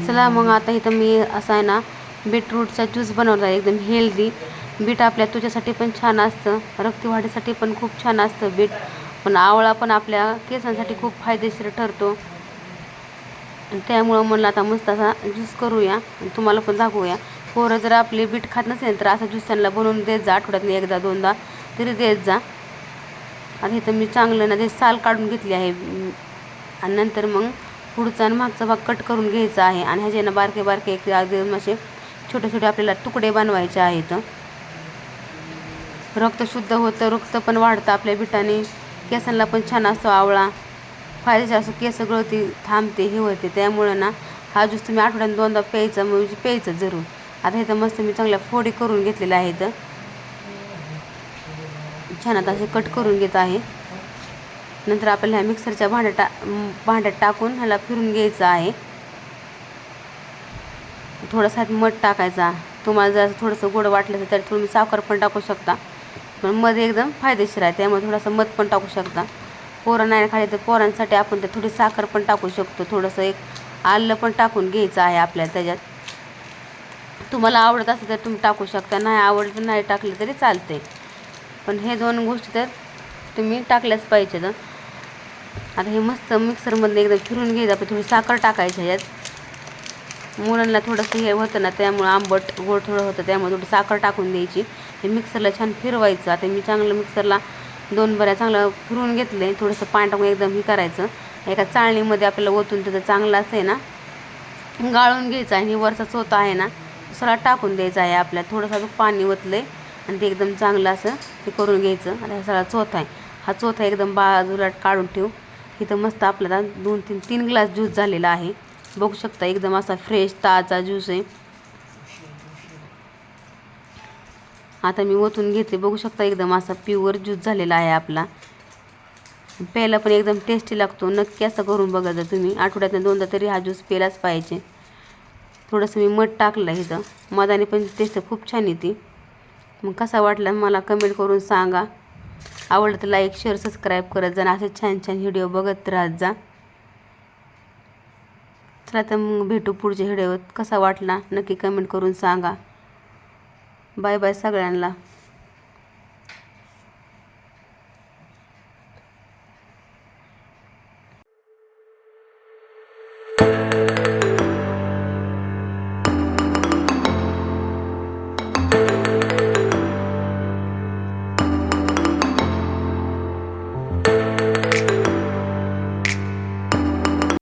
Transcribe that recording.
चला मग आता इथं मी असा आहे ना बीटरूटचा ज्यूस बनवला आहे, एकदम हेल्दी. बीट आपल्या त्वचेसाठी पण छान असतं, रक्तवाढीसाठी पण खूप छान असतं बीट. पण आवळा पण आपल्या केसांसाठी खूप फायदेशीर ठरतो. त्यामुळं म्हणलं आता मस्त असा ज्यूस करूया आणि तुम्हाला पण दाखवूया. पोरं जर आपले बीट खात नसेल तर असा ज्यूस त्यांना बनवून देत जा, आठवड्यातून एकदा दोनदा तरी देत जा. आणि इथं मी चांगलं ना ते साल काढून घेतली आहे. आणि नंतर मग पुढचा आणि मागचा भाग कट करून घ्यायचा आहे आणि ह्याचे ना बारके बारके एकदम असे छोटे छोटे आपल्याला तुकडे बनवायचे आहेत. रक्त शुद्ध होतं, रक्त पण वाढतं आपल्या बिटाने. केसांना पण छान असतो आवळा, फायदेशीर असं, केस गळती थांबते, हे होते. त्यामुळं ना हा ज्यूस तुम्ही आठवड्यात दोनदा प्यायचा, म्हणजे प्यायचं जरूर. आता इथं मस्त मी चांगल्या फोडी करून घेतलेल्या आहेत, छान आता असे कट करून घेत आहे. नंतर आपल्याला ह्या मिक्सरच्या भांड्यात टाकून ह्याला फिरून घ्यायचं आहे. थोडासा मध टाकायचा. तुम्हाला जर थोडंसं गोड वाटलं तर तुम्ही साखर पण टाकू शकता, पण मध एकदम फायदेशीर आहे, त्यामुळे थोडंसं मध पण टाकू शकता. पोरं नाही खाली तर पोरांसाठी आपण ते थोडी साखर पण टाकू शकतो. थोडंसं एक आलं पण टाकून घ्यायचं आहे आपल्याला त्याच्यात. तुम्हाला आवडत असेल तर तुम्ही टाकू शकता, नाही आवडलं तर नाही टाकलं तरी चालते. पण हे दोन गोष्टी तर तुम्ही टाकल्याच पाहिजेत. आता हे मस्त मिक्सरमधनं एकदम फिरून घ्यायचं. आपण थोडी साखर टाकायची ह्याच्यात. मुलांना थोडंसं हे होतं ना, त्यामुळं आंबट गोड थोडं होतं, त्यामुळे थोडी साखर टाकून द्यायची. हे मिक्सरला छान फिरवायचं. आता मी चांगलं मिक्सरला 2 बऱ्या चांगलं फिरवून घेतलं आहे. थोडंसं पाणी टाकून एकदम हे करायचं. एका चाळणीमध्ये आपल्याला ओतून त्याचं चांगलं असं आहे ना गाळून घ्यायचं आहे. आणि वरचा चोथा आहे ना दुसरा टाकून द्यायचा आहे आपल्याला. थोडंसं पाणी ओतलं आहे आणि ते एकदम चांगलं असं हे करून घ्यायचं. आता हा सगळा चोथा आहे, हा चोथा एकदम बाजूला काढून ठेवू. इथं मस्त आपल्याला 2-3 ग्लास ज्यूस झालेला आहे, बघू शकता. एकदम असा फ्रेश ताजा ज्यूस आहे. आता मी ओतून घेते, बघू शकता. एकदम असा प्युअर ज्यूस झालेला आहे आपला. प्यायला पण एकदम टेस्टी लागतो. नक्की असं करून बघा जर तुम्ही, आठवड्यातून दोनदा तरी हा ज्यूस प्यायलाच पाहिजे. थोडंसं मी मध टाकलं आहे इथं, मधाने पण टेस्ट खूप छान येते. मग कसा वाटला मला कमेंट करून सांगा. आवडलं तर लाईक शेअर सबस्क्राईब करत जा, असे छान छान व्हिडिओ बघत राहत जा. चला तर मग भेटू पुढच्या व्हिडिओत. कसा वाटला नक्की कमेंट करून सांगा. बाय बाय सगळ्यांना.